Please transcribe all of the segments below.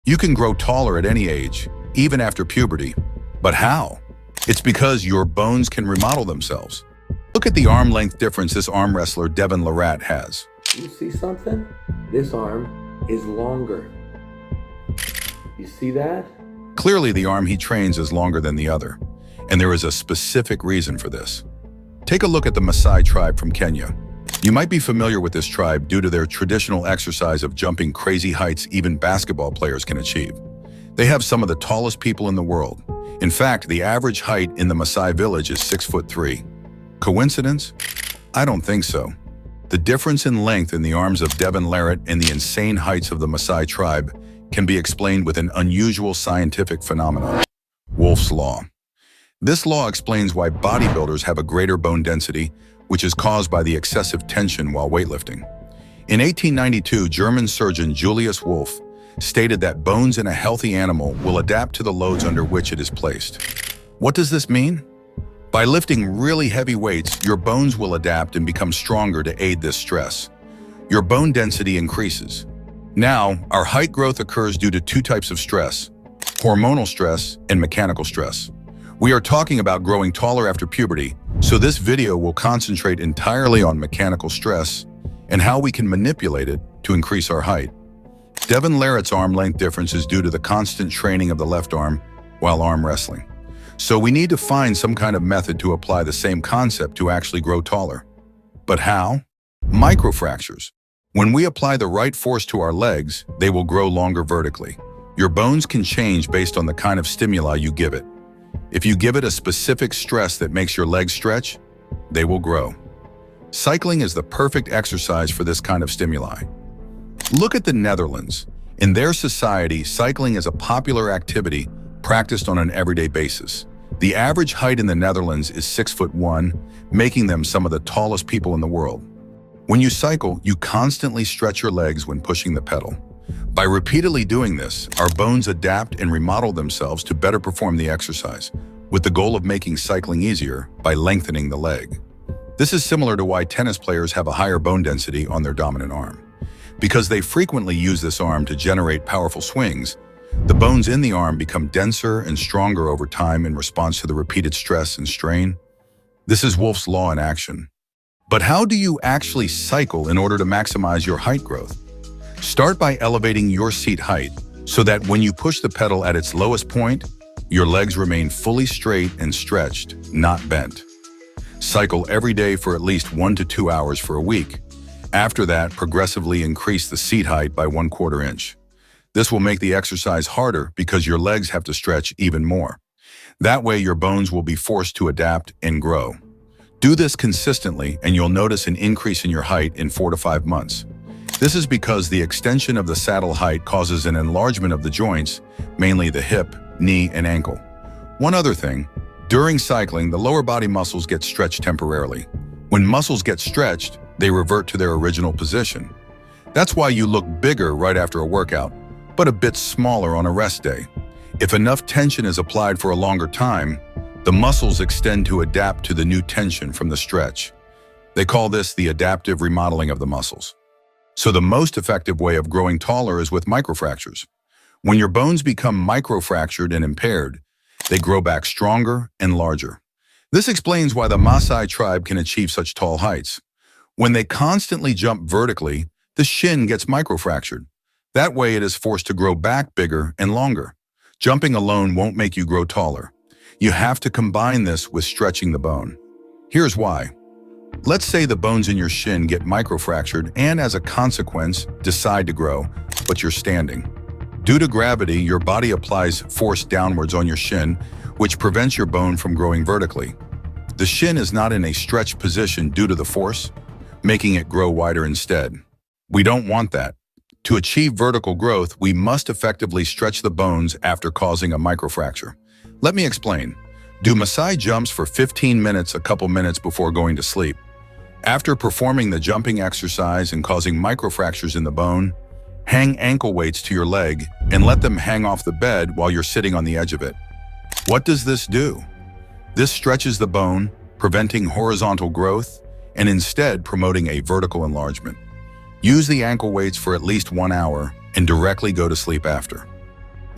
You can grow taller at any age, even after puberty. But how? It's because your bones can remodel themselves. Look at the arm length difference this arm wrestler Devin Larratt has. You see something? This arm is longer. You see that? Clearly, the arm he trains is longer than the other, and there is a specific reason for this. Take a look at the Maasai tribe from Kenya. You might be familiar with this tribe due to their traditional exercise of jumping crazy heights even basketball players can achieve. They have some of the tallest people in the world. In fact, the average height in the Maasai village is 6'3". Coincidence? I don't think so. The difference in length in the arms of Devin Larratt and the insane heights of the Maasai tribe can be explained with an unusual scientific phenomenon: Wolff's Law. This law explains why bodybuilders have a greater bone density, which is caused by the excessive tension while weightlifting. In 1892, German surgeon Julius Wolff stated that bones in a healthy animal will adapt to the loads under which it is placed. What does this mean? By lifting really heavy weights, your bones will adapt and become stronger to aid this stress. Your bone density increases. Now, our height growth occurs due to two types of stress: hormonal stress and mechanical stress. We are talking about growing taller after puberty, so this video will concentrate entirely on mechanical stress and how we can manipulate it to increase our height. Devin Larratt's arm length difference is due to the constant training of the left arm while arm wrestling. So we need to find some kind of method to apply the same concept to actually grow taller. But how? Microfractures. When we apply the right force to our legs, they will grow longer vertically. Your bones can change based on the kind of stimuli you give it. If you give it a specific stress that makes your legs stretch, they will grow. Cycling is the perfect exercise for this kind of stimuli. Look at the Netherlands. In their society, cycling is a popular activity practiced on an everyday basis. The average height in the Netherlands is 6'1", making them some of the tallest people in the world. When you cycle, you constantly stretch your legs when pushing the pedal. By repeatedly doing this, our bones adapt and remodel themselves to better perform the exercise, with the goal of making cycling easier by lengthening the leg. This is similar to why tennis players have a higher bone density on their dominant arm. Because they frequently use this arm to generate powerful swings, the bones in the arm become denser and stronger over time in response to the repeated stress and strain. This is Wolff's Law in action. But how do you actually cycle in order to maximize your height growth? Start by elevating your seat height so that when you push the pedal at its lowest point, your legs remain fully straight and stretched, not bent. Cycle every day for at least 1 to 2 hours for a week. After that, progressively increase the seat height by 1/4 inch. This will make the exercise harder because your legs have to stretch even more. That way, your bones will be forced to adapt and grow. Do this consistently and you'll notice an increase in your height in 4 to 5 months. This is because the extension of the saddle height causes an enlargement of the joints, mainly the hip, knee, and ankle. One other thing, during cycling, the lower body muscles get stretched temporarily. When muscles get stretched, they revert to their original position. That's why you look bigger right after a workout, but a bit smaller on a rest day. If enough tension is applied for a longer time, the muscles extend to adapt to the new tension from the stretch. They call this the adaptive remodeling of the muscles. So the most effective way of growing taller is with microfractures. When your bones become microfractured and impaired, they grow back stronger and larger. This explains why the Maasai tribe can achieve such tall heights. When they constantly jump vertically, the shin gets microfractured. That way it is forced to grow back bigger and longer. Jumping alone won't make you grow taller. You have to combine this with stretching the bone. Here's why. Let's say the bones in your shin get microfractured and as a consequence decide to grow, but you're standing. Due to gravity, your body applies force downwards on your shin, which prevents your bone from growing vertically. The shin is not in a stretched position due to the force, making it grow wider instead. We don't want that. To achieve vertical growth, we must effectively stretch the bones after causing a microfracture. Let me explain. Do Maasai jumps for 15 minutes a couple minutes before going to sleep. After performing the jumping exercise and causing microfractures in the bone, hang ankle weights to your leg and let them hang off the bed while you're sitting on the edge of it. What does this do? This stretches the bone, preventing horizontal growth, and instead promoting a vertical enlargement. Use the ankle weights for at least 1 hour and directly go to sleep after.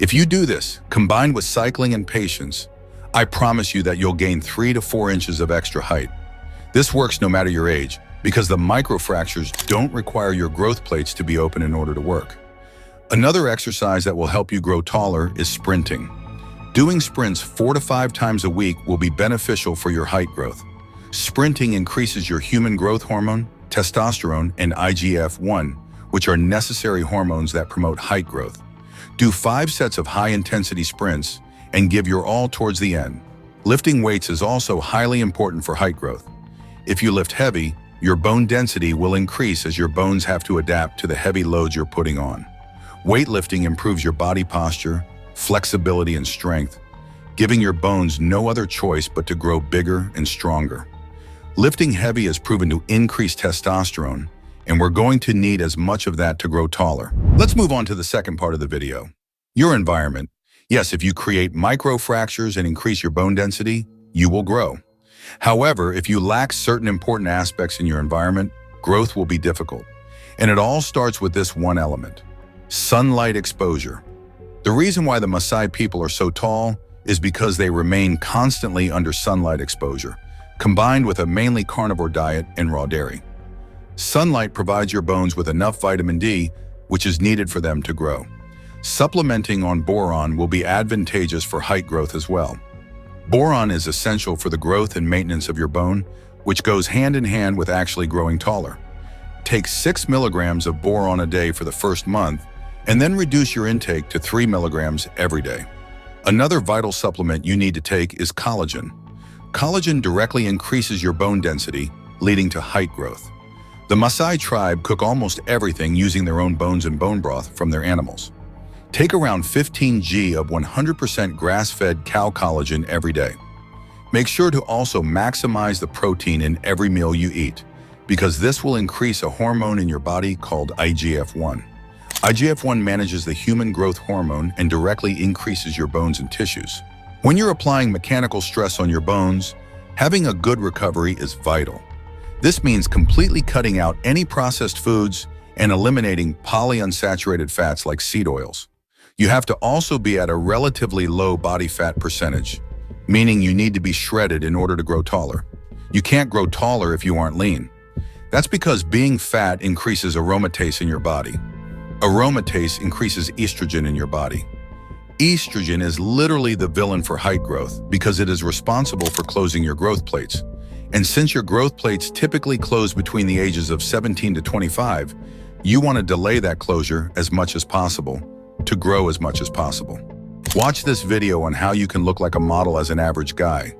If you do this, combined with cycling and patience, I promise you that you'll gain 3 to 4 inches of extra height. This works no matter your age, because the microfractures don't require your growth plates to be open in order to work. Another exercise that will help you grow taller is sprinting. Doing sprints 4 to 5 times a week will be beneficial for your height growth. Sprinting increases your human growth hormone, testosterone, and IGF-1, which are necessary hormones that promote height growth. Do 5 sets of high-intensity sprints and give your all towards the end. Lifting weights is also highly important for height growth. If you lift heavy, your bone density will increase as your bones have to adapt to the heavy loads you're putting on. Weightlifting improves your body posture, flexibility, and strength, giving your bones no other choice but to grow bigger and stronger. Lifting heavy is proven to increase testosterone, and we're going to need as much of that to grow taller. Let's move on to the second part of the video. Your environment. Yes, if you create microfractures and increase your bone density, you will grow. However, if you lack certain important aspects in your environment, growth will be difficult. And it all starts with this one element: sunlight exposure. The reason why the Maasai people are so tall is because they remain constantly under sunlight exposure, combined with a mainly carnivore diet and raw dairy. Sunlight provides your bones with enough vitamin D, which is needed for them to grow. Supplementing on boron will be advantageous for height growth as well. Boron is essential for the growth and maintenance of your bone, which goes hand in hand with actually growing taller. Take 6 milligrams of boron a day for the first month, and then reduce your intake to 3 milligrams every day. Another vital supplement you need to take is collagen. Collagen directly increases your bone density, leading to height growth. The Maasai tribe cook almost everything using their own bones and bone broth from their animals. Take around 15 g of 100% grass-fed cow collagen every day. Make sure to also maximize the protein in every meal you eat, because this will increase a hormone in your body called IGF-1. IGF-1 manages the human growth hormone and directly increases your bones and tissues. When you're applying mechanical stress on your bones, having a good recovery is vital. This means completely cutting out any processed foods and eliminating polyunsaturated fats like seed oils. You have to also be at a relatively low body fat percentage, meaning you need to be shredded in order to grow taller. You can't grow taller if you aren't lean. That's because being fat increases aromatase in your body. Aromatase increases estrogen in your body. Estrogen is literally the villain for height growth because it is responsible for closing your growth plates. And since your growth plates typically close between the ages of 17 to 25, you want to delay that closure as much as possible to grow as much as possible. Watch this video on how you can look like a model as an average guy.